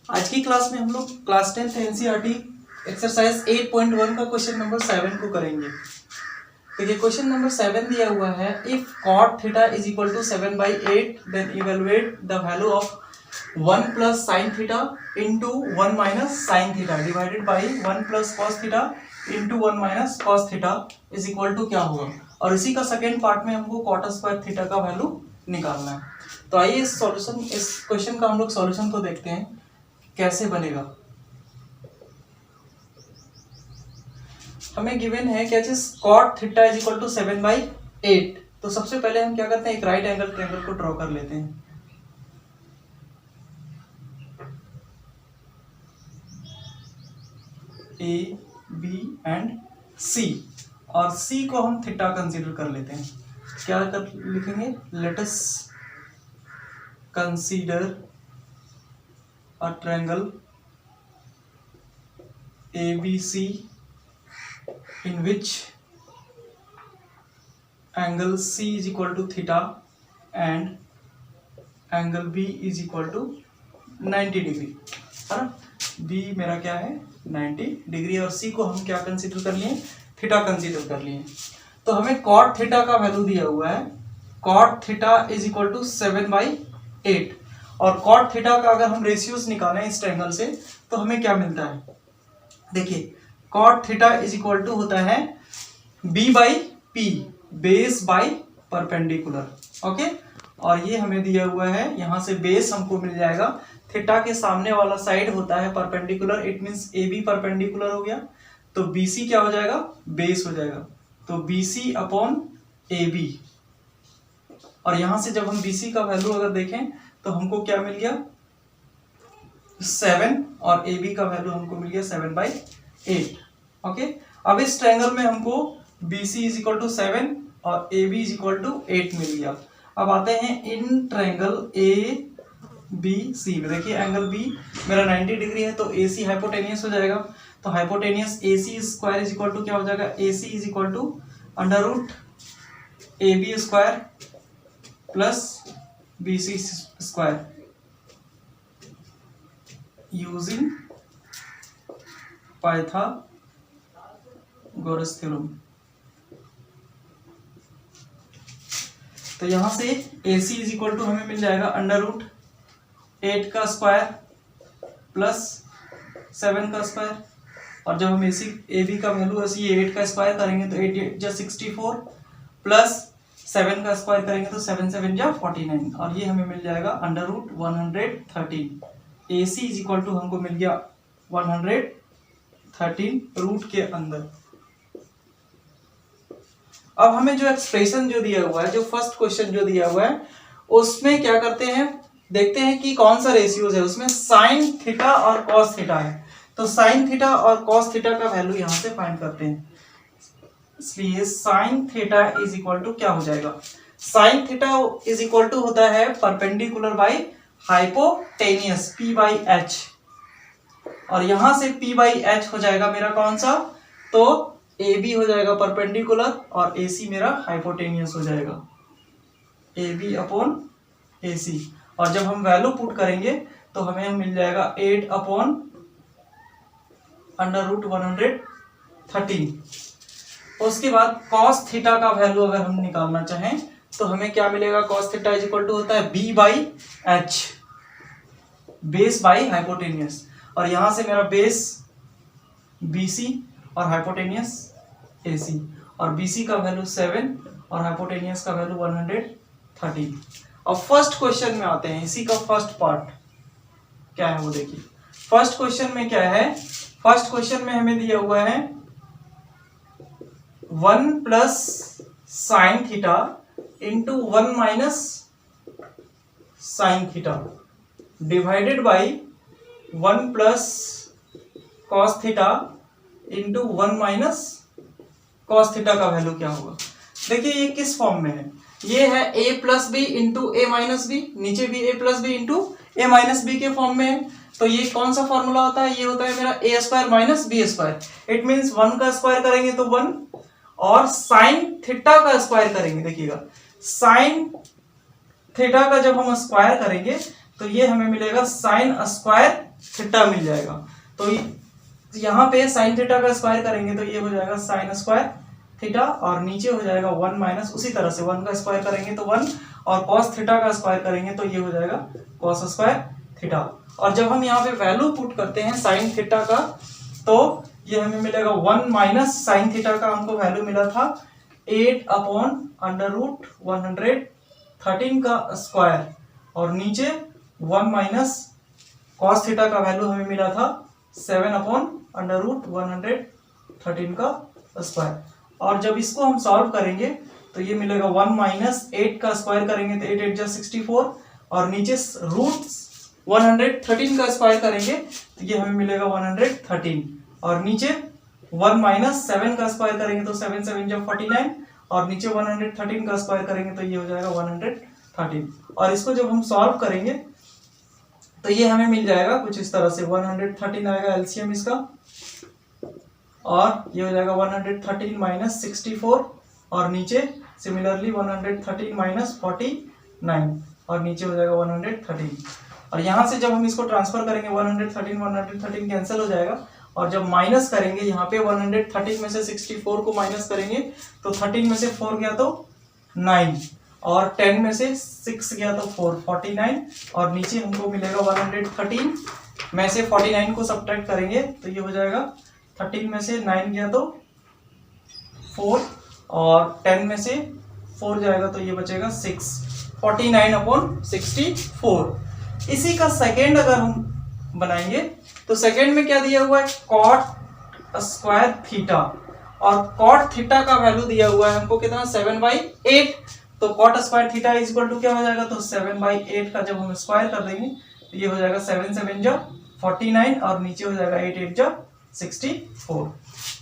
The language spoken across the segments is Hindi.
आज की क्लास में हम लोग क्लास 10th एनसीईआरटी एक्सरसाइज 8.1 का क्वेश्चन नंबर 7 को करेंगे। देखिए क्वेश्चन नंबर 7 दिया हुआ है, if cot theta is equal to 7/8 then evaluate the value of 1 plus sine theta into 1 minus sine theta divided by 1 plus cos theta into 1 minus cos theta is equal to क्या होगा। और इसी का सेकेंड पार्ट में हमको कॉट स्क्वायर थीटा का वैल्यू निकालना है। तो आइए इस क्वेश्चन का हम लोग सॉल्यूशन को देखते हैं कैसे बनेगा। हमें गिवन है क्या चीज, cot theta is equal to 7/8। तो सबसे पहले हम क्या करते हैं, एक राइट एंगल ट्रायंगल को ड्रॉ कर लेते हैं। ए बी एंड सी, और सी को हम थीटा कंसीडर कर लेते हैं। क्या कर लिखेंगे, let us consider a triangle ABC in which angle C is equal to theta and angle B is equal to 90 degree, है ना। B मेरा क्या है 90 डिग्री, और C को हम क्या कंसीडर कर लिए, थीटा कंसीडर कर लिए। तो हमें cot थीटा का वैल्यू दिया हुआ है, cot theta is equal to 7/8। और cot थीटा का अगर हम रेशियोज निकालें इस ट्रायंगल से तो हमें क्या मिलता है, देखिए cot theta is equal to होता है b/p, base by perpendicular. Okay, और ये हमें दिया हुआ है, यहां से बेस हमको मिल जाएगा, थीटा के सामने वाला साइड होता है perpendicular, it means AB perpendicular हो गया, तो BC क्या हो जाएगा, बेस हो जाएगा, तो BC अपॉन AB। और यहां से जब हम BC का वैल्यू अगर देखें तो हमको क्या मिल गया 7, और AB का वैल्यू हमको मिल गया 7/8। ओके, अब इस ट्रायंगल में हमको BC इज इक्वल टू 7 और AB इज इक्वल टू 8 मिल गया। अब आते हैं इन ट्रायंगल ABC में, देखिए एंगल B मेरा 90 डिग्री है, तो AC हाइपोटेनियस हो जाएगा, तो hypotenuse AC square is equal to क्या हो जाएगा, AC is equal to under root AB square plus BC square using Pythagoras theorem. तो यहां से AC इज इक्वल टू हमें मिल जाएगा अंडर रूट 8 का स्क्वायर प्लस 7 का स्क्वायर, और जब हम AB का वैल्यू ऐसे 8 का स्क्वायर करेंगे तो 8 जा 64 प्लस 7 का स्क्वायर करेंगे तो 7 7 जा 49, और ये हमें मिल जाएगा under root 113। AC is equal to हमको मिल गया 113 रूट के अंदर। अब हमें जो एक्सप्रेशन जो दिया हुआ है, जो फर्स्ट क्वेश्चन जो दिया हुआ है, उसमें क्या करते हैं, देखते हैं कि कौन सा रेशियोज है। उसमें साइन थीटा और कॉस थीटा है, तो साइन थीटा और कॉस थीटा का वैल्यू यहां से फाइंड करते हैं। इसलिए sine theta is equal to क्या हो जाएगा, sine theta is equal to होता है परपेंडिकुलर बाई हाइपोटेनियस P/H, और यहां से P/H हो जाएगा मेरा कौन सा, तो AB हो जाएगा परपेंडिकुलर और AC मेरा हाइपोटेनियस हो जाएगा, AB अपॉन AC। और जब हम वैल्यू पुट करेंगे तो हमें मिल जाएगा 8 अपॉन अंडर रूट 113। उसके बाद cos थीटा का वैल्यू अगर हम निकालना चाहें तो हमें क्या मिलेगा, cos theta is equal to होता है B/H, बेस बाई हाइपोटेनियस, और यहां से मेरा बेस BC और हाइपोटेनियस AC, और BC का वैल्यू 7 और हाइपोटेनियस का वैल्यू 113। अब फर्स्ट क्वेश्चन में आते हैं, इसी का फर्स्ट पार्ट क्या है वो देखिए। फर्स्ट क्वेश्चन में क्या है, फर्स्ट क्वेश्चन में हमें दिया हुआ है 1 plus sine theta into 1 minus sine theta divided by 1 plus cos theta into 1 minus cos theta का वैल्यू क्या होगा। देखिए ये किस फॉर्म में है, ये है a plus B into A minus B, नीचे भी a plus B into A minus B के फॉर्म में है। तो ये कौन सा फॉर्मूला होता है, ये होता है मेरा a square minus B square. It means 1 का स्क्वायर करेंगे तो 1, और साइन थीटा का स्क्वायर करेंगे, देखिएगा साइन थीटा का जब हम स्क्वायर करेंगे तो ये हमें मिलेगा साइन स्क्वायर थीटा मिल जाएगा। तो यहाँ पे साइन थीटा का स्क्वायर करेंगे तो ये हो जाएगा साइन स्क्वायर थीटा, और नीचे हो जाएगा 1 माइनस, उसी तरह से 1 का स्क्वायर करेंगे तो 1, और कॉस थीटा का स्क्वायर करेंगे तो ये हो जाएगा कॉस स्क्वायर थीटा। और जब हम यहाँ पे वैल्यू पुट करते हैं साइन थीटा का, तो ये हमें मिलेगा 1 माइनस साइन थीटा का हमको वैल्यू मिला था 8 अपॉन अंडर रूट 113 का स्क्वायर, और नीचे 1 माइनस कॉस थीटा का वैल्यू हमें मिला था 7 अपॉन अंडर रूट 113 का स्क्वायर। और जब इसको हम सॉल्व करेंगे तो ये मिलेगा 1 माइनस 8 का स्क्वायर करेंगे तो 8 8 जा 64, और नीचे रूट 113 का स्क्वायर करेंगे तो ये हमें मिलेगा 113, और नीचे 1 माइनस 7 का स्क्वायर करेंगे तो 7 7 जा 49, और नीचे 113 का स्क्वायर करेंगे तो ये हो जाएगा 113। और इसको जब हम सॉल्व करेंगे तो ये हमें मिल जाएगा कुछ इस तरह से, 113 आएगा एलसीएम इसका, और ये हो जाएगा 113 माइनस 64, और नीचे सिमिलरली 113 माइनस 49, और नीचे हो जाएगा 113। और यहाँ से जब हम इसको ट्रांसफर करेंगे 113 कैंसिल हो जाएगा, और जब माइनस करेंगे यहाँ पे 113 में से 64 को माइनस करेंगे तो 13 में से 4 गया तो 9, और 10 में से 6 गया तो 4 49, और नीचे हमको मिलेगा 113 में से 49 को सब्ट्रैक्ट करेंगे तो ये हो जाएगा 13 में से 9 गया तो 4, और 10 में से 4 जाएगा तो ये बचेगा 6, 49 अपॉन 64। इसी का सेकेंड अगर हम बनाएंगे तो सेकेंड में क्या दिया हुआ है, कॉट स्क्वायर थीटा, और कॉट थीटा का वैल्यू दिया हुआ है हमको कितना, 7/8। तो cot square theta is equal to क्या हो जाएगा, तो 7/8 का जब हम स्क्वायर कर देंगे तो ये हो जाएगा 7 7 जा 49, और नीचे हो जाएगा 8 8 जा 64।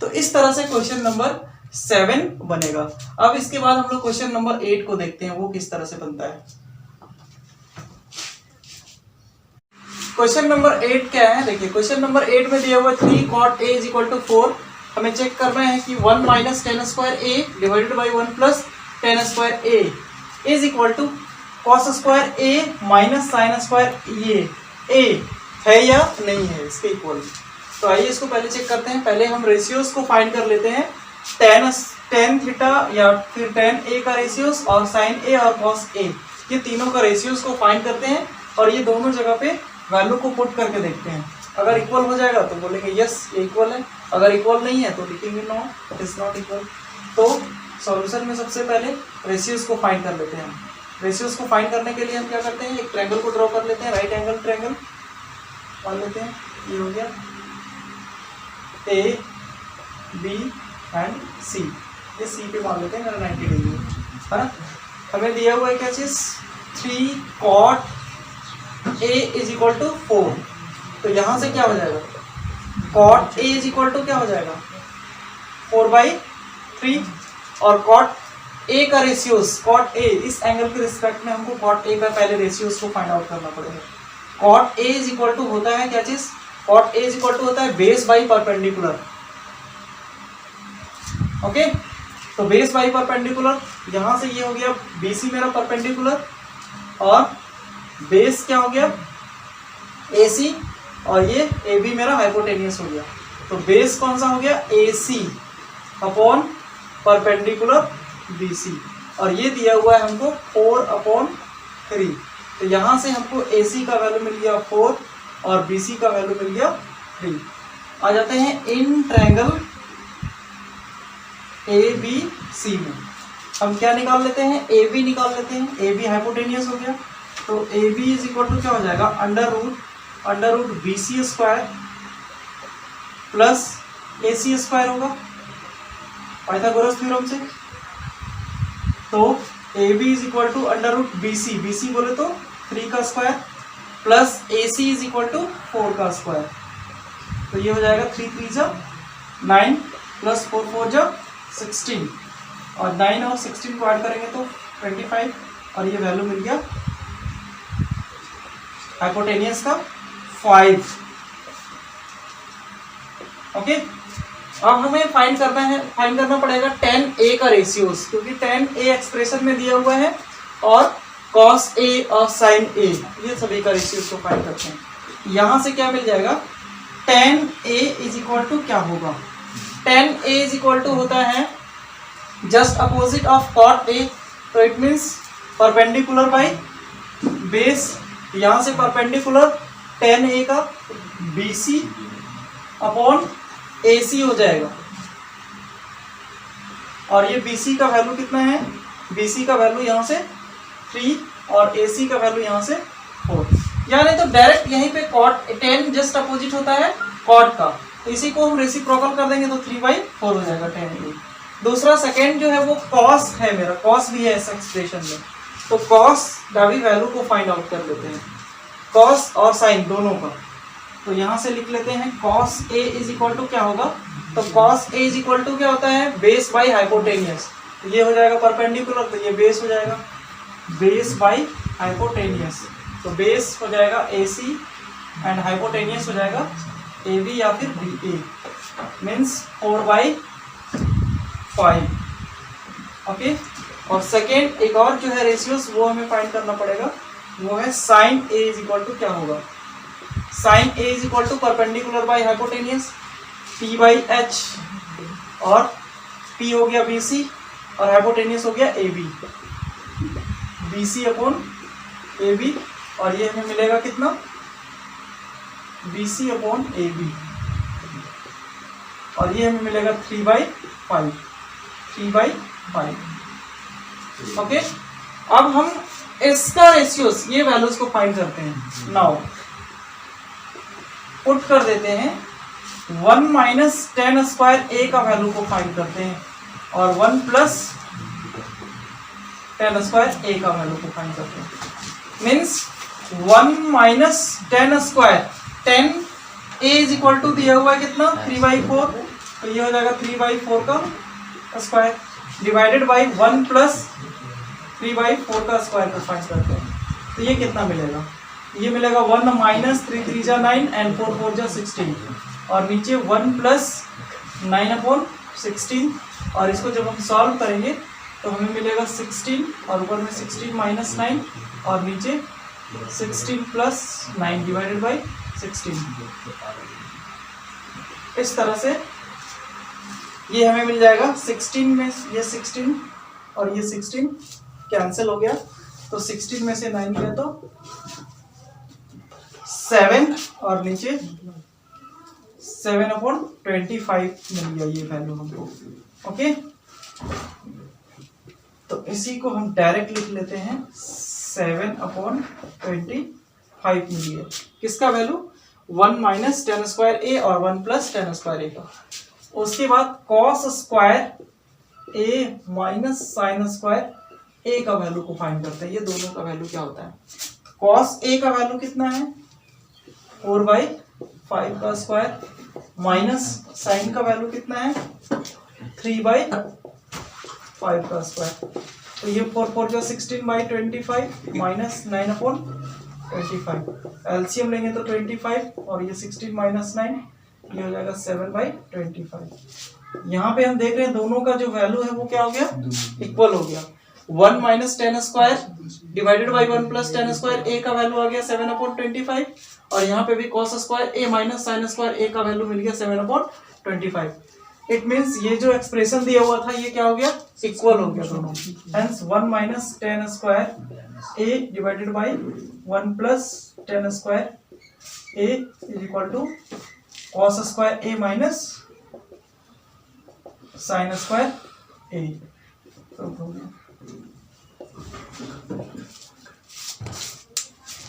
तो इस तरह से क्वेश्चन नंबर 7 बनेगा। अब इसके बाद हम लोग क्वेश्चन नंबर 8 को देखते हैं वो किस तरह से बनता है। क्वेश्चन नंबर 8 क्या है, देखिए क्वेश्चन नंबर 8 में दिया हुआ 3 cot a is equal to 4। हमें चेक करना है कि 1 minus ten square A divided by 1 plus ten square A is equal to cos square A minus sine square A है या नहीं है इसके इक्वल। तो आइए इसको पहले चेक करते हैं। पहले हम रेशियोज को फाइंड कर लेते हैं, टेन थीटा या फिर टेन ए का रेशियोज और साइन ए और कॉस ए, ये तीनों का रेशियोज को फाइंड करते हैं और ये दोनों जगह पे वैल्यू को पुट करके देखते हैं। अगर इक्वल हो जाएगा तो बोलेंगे यस ये इक्वल है, अगर इक्वल नहीं है तो लिखेंगे no it is not equal. तो सॉल्यूशन में सबसे पहले रेशियोज को फाइंड कर लेते हैं। रेशियोज को फाइंड करने के लिए हम क्या करते हैं, एक ट्रायंगल को ड्रॉ कर लेते हैं, राइट एंगल ट्रायंगल मान लेते हैं। ये हो गया ए बी एंड सी, ये सी पे मान लेते हैं मेरा 90 डिग्री है ना। हमें दिया हुआ है क्या चीज, 3 cot a is equal to 4। तो यहाँ से क्या हो जाएगा, cot a is equal to क्या हो जाएगा 4/3, और cot a का रेशियोज, cot a इस एंगल के रिस्पेक्ट में हमको cot a का पहले रेशियोज को फाइंड आउट करना पड़ेगा। cot a is equal to होता है क्या चीज, cot a is equal to होता है बेस बाई परपेंडिकुलर। ओके, तो बेस बाई परपेंडिकुलर, यहाँ से ये हो गया BC मेरा परपेंडिकुलर और बेस क्या हो गया AC, और ये AB मेरा हाइपोटेनियस हो गया। तो बेस कौन सा हो गया AC अपॉन परपेंडिकुलर BC, और ये दिया हुआ है हमको 4/3। तो यहाँ से हमको AC का वैल्यू मिल गया 4 और BC का वैल्यू मिल गया 3। आ जाते हैं इन ट्रायंगल ABC में, हम क्या निकाल लेते हैं, AB निकाल लेते हैं। AB हाइपोटेनियस हो गया, तो AB इज इक्वल टू क्या हो जाएगा, under root BC square plus AC square होगा पाइथागोरस थ्योरम से। तो AB is equal to under root BC बोले तो 3 का square plus AC is equal to 4 का स्क्वायर। तो ये हो जाएगा 3 3 जा 9 प्लस 4 4 जा 16, और 9 और 16 को ऐड करेंगे तो 25, और ये वैल्यू मिल गया हाइपोटेनियस का 5। ओके, अब हमें फाइंड करना पड़ेगा tan A का रेशियोज, क्योंकि tan A एक्सप्रेशन में दिया हुआ है और कॉस ए और साइन ए, ये सभी का रेशियो को फाइंड करते हैं। यहाँ से क्या मिल जाएगा, tan A is equal to क्या होगा, tan A is equal to होता है just opposite of cot A, तो it means perpendicular by base, यहाँ से परपेंडिकुलर tan A का BC अपॉन AC हो जाएगा, और ये BC का वैल्यू कितना है, BC का वैल्यू यहाँ से 3 और AC का वैल्यू यहाँ से 4, यानी तो डायरेक्ट यहीं पे cot tan जस्ट अपोजिट होता है cot का, तो इसी को हम रेसिप्रोकल कर देंगे तो 3/4 हो जाएगा tan A। दूसरा सेकेंड जो है वो cos है, मेरा cos भी है इस एक्सप्रेशन में, तो cos का भी वैल्यू को फाइंड आउट कर लेते हैं, cos और sin दोनों का, तो यहाँ से लिख लेते हैं cos A is equal to क्या होगा, तो cos A is equal to क्या होता है, बेस बाई हाइपोटेनियस, तो ये हो जाएगा परपेंडिकुलर, तो ये बेस हो जाएगा बेस बाई हाइपोटेनियस, तो बेस हो जाएगा AC एंड हाइपोटेनियस हो जाएगा AB या फिर BA, मीन्स 4/5, ओके। और सेकेंड एक और जो है रेशियोस वो हमें फाइंड करना पड़ेगा, वो है sine A is equal to क्या होगा, sine A is equal to perpendicular by hypotenuse P/H, और P हो गया BC और हाइपोटेनियस हो गया AB, BC अपॉन AB, और ये हमें मिलेगा कितना, BC अपॉन AB, और ये हमें मिलेगा 3/5, ओके। अब हम इसका रेशियोस, ये वैल्यूज को फाइंड करते हैं, नाउ पुट कर देते हैं 1 माइनस tan स्क्वायर A का वैल्यू को फाइंड करते हैं, और 1 प्लस tan स्क्वायर A का वैल्यू को फाइंड करते हैं, means 1 minus tan square, tan A is equal to दिया हुआ है कितना 3/4, तो ये हो जाएगा 3/4 का स्क्वायर डिवाइडेड बाई 1 प्लस 3/4 का स्क्वायर को फाइंड करते हैं, तो ये कितना मिलेगा, ये मिलेगा 1 माइनस 3 3 जा 9 एंड 4 4 जा 16, और नीचे 1 प्लस 9 अपॉन 16, और इसको जब हम सॉल्व करेंगे तो हमें मिलेगा 16, और ऊपर में 16 माइनस 9, और नीचे 16 प्लस 9 डिवाइडेड बाई 16, इस तरह से ये हमें मिल जाएगा 16 में, ये 16 और ये 16 कैंसिल हो गया, तो 16 में से 9 गया तो 7, और नीचे 7/25 मिल गया ये वैल्यू हमको, ओके। तो इसी को हम डायरेक्ट लिख लेते हैं 7/25 मिल गया, किसका value, 1 minus tan square A और 1 प्लस tan स्क्वायर A का। उसके बाद cos square A minus sine square A का वैल्यू को फाइंड करते हैं, ये दोनों का वैल्यू क्या होता है, cos A का वैल्यू कितना है 4/5 का स्क्वायर, माइनस साइन का वैल्यू कितना है 3/5 का स्क्वायर, तो ये 4 4 जो 16/25 माइनस 9/25, एलसीएम लेंगे तो 25, और ये 16 माइनस 9, ये हो जाएगा 7/25। यहाँ पे हम देख रहे हैं दोनों का जो वैल्यू है वो क्या हो गया, इक्वल हो गया, 1 minus tan square divided by 1 plus tan square A का वैल्यू आ गया 7/25, और यहाँ पे भी cos square A minus sine square A का वैल्यू मिल गया 7/25। इट मीन्स ये जो एक्सप्रेशन दिया हुआ था ये क्या हो गया, इक्वल हो गया दोनों, hence 1 minus tan square A divided by 1 plus tan square A is equal to cos square A minus sine square A।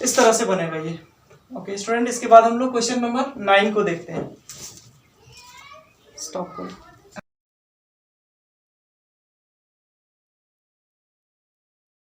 इस तरह से बनेगा ये, ओके स्टूडेंट। इसके बाद हम लोग क्वेश्चन नंबर 9 को देखते हैं, स्टॉप करो।